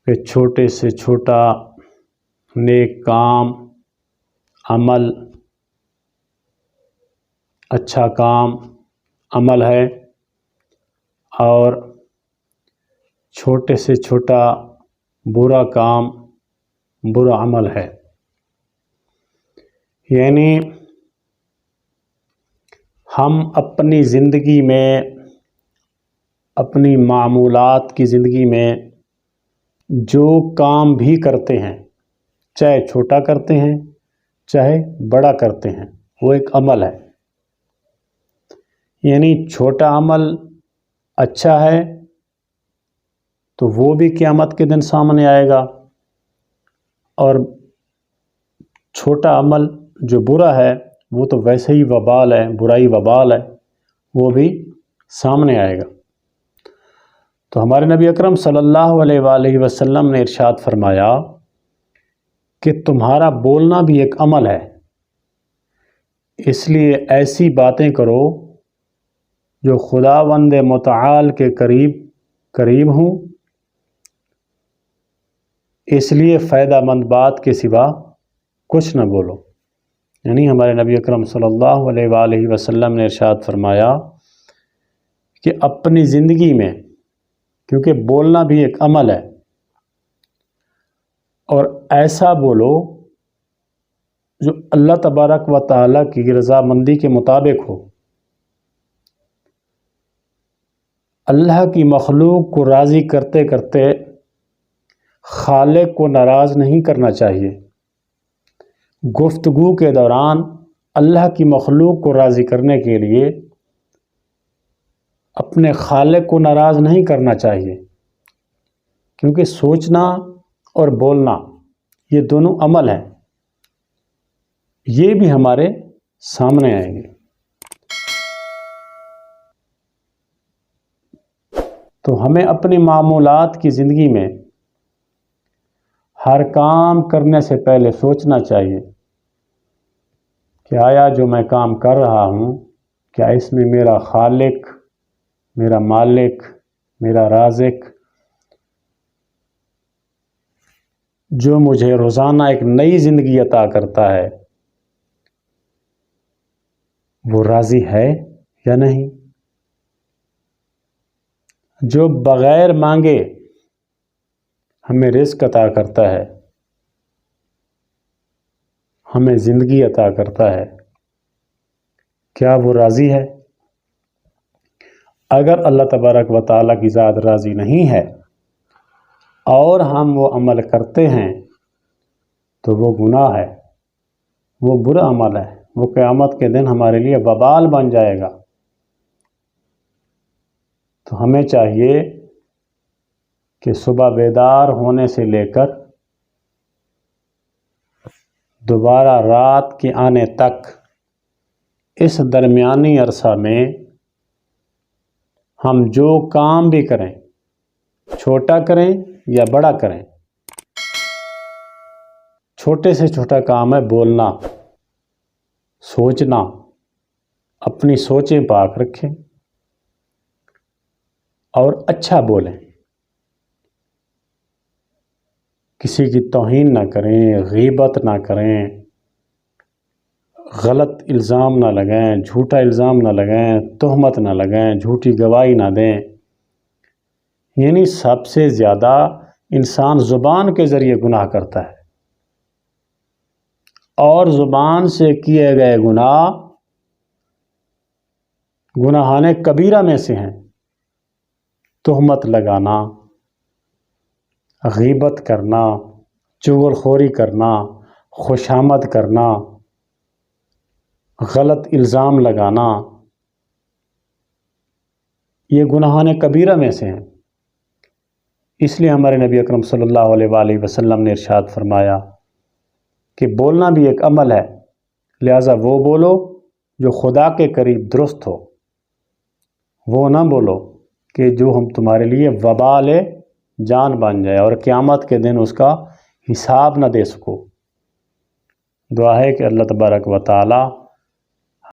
کہ چھوٹے سے چھوٹا نیک کام، عمل، اچھا کام عمل ہے، اور چھوٹے سے چھوٹا برا کام برا عمل ہے۔ یعنی ہم اپنی زندگی میں، اپنی معمولات کی زندگی میں جو کام بھی کرتے ہیں، چاہے چھوٹا کرتے ہیں چاہے بڑا کرتے ہیں، وہ ایک عمل ہے۔ یعنی چھوٹا عمل اچھا ہے تو وہ بھی قیامت کے دن سامنے آئے گا، اور چھوٹا عمل جو برا ہے وہ تو ویسے ہی وبال ہے، برائی وبال ہے، وہ بھی سامنے آئے گا۔ تو ہمارے نبی اکرم صلی اللہ علیہ وآلہ وسلم نے ارشاد فرمایا کہ تمہارا بولنا بھی ایک عمل ہے، اس لیے ایسی باتیں کرو جو خداوند متعال کے قریب ہوں، اس لیے فائدہ مند بات کے سوا کچھ نہ بولو۔ یعنی ہمارے نبی اکرم صلی اللہ علیہ وآلہ وسلم نے ارشاد فرمایا کہ اپنی زندگی میں، کیونکہ بولنا بھی ایک عمل ہے، اور ایسا بولو جو اللہ تبارک و تعالیٰ کی رضامندی کے مطابق ہو۔ اللہ کی مخلوق کو راضی کرتے کرتے خالق کو ناراض نہیں کرنا چاہیے۔ گفتگو کے دوران اللہ کی مخلوق کو راضی کرنے کے لیے اپنے خالق کو ناراض نہیں کرنا چاہیے، کیونکہ سوچنا اور بولنا یہ دونوں عمل ہیں، یہ بھی ہمارے سامنے آئیں گے۔ تو ہمیں اپنی معمولات کی زندگی میں ہر کام کرنے سے پہلے سوچنا چاہیے کہ آیا جو میں کام کر رہا ہوں، کیا اس میں میرا خالق، میرا مالک، میرا رازق، جو مجھے روزانہ ایک نئی زندگی عطا کرتا ہے، وہ راضی ہے یا نہیں؟ جو بغیر مانگے ہمیں رزق عطا کرتا ہے، ہمیں زندگی عطا کرتا ہے، کیا وہ راضی ہے؟ اگر اللہ تبارک و تعالیٰ کی ذات راضی نہیں ہے اور ہم وہ عمل کرتے ہیں تو وہ گناہ ہے، وہ برا عمل ہے، وہ قیامت کے دن ہمارے لیے وبال بن جائے گا۔ تو ہمیں چاہیے کہ صبح بیدار ہونے سے لے کر دوبارہ رات کے آنے تک، اس درمیانی عرصہ میں ہم جو کام بھی کریں، چھوٹا کریں یا بڑا کریں، چھوٹے سے چھوٹا کام ہے بولنا، سوچنا، اپنی سوچیں پاک رکھیں اور اچھا بولیں، کسی کی توہین نہ کریں، غیبت نہ کریں، غلط الزام نہ لگائیں، جھوٹا الزام نہ لگائیں، تہمت نہ لگائیں، جھوٹی گواہی نہ دیں۔ یعنی سب سے زیادہ انسان زبان کے ذریعے گناہ کرتا ہے، اور زبان سے کیے گئے گناہان کبیرہ میں سے ہیں۔ تہمت لگانا، غیبت کرنا، چغل خوری کرنا، خوشامد کرنا، غلط الزام لگانا، یہ گناہان کبیرہ میں سے ہیں۔ اس لیے ہمارے نبی اکرم صلی اللہ علیہ وآلہ وسلم نے ارشاد فرمایا کہ بولنا بھی ایک عمل ہے، لہٰذا وہ بولو جو خدا کے قریب درست ہو، وہ نہ بولو کہ جو ہم تمہارے لیے وبال جان بن جائے اور قیامت کے دن اس کا حساب نہ دے سکو۔ دعا ہے کہ اللہ تبارک و تعالی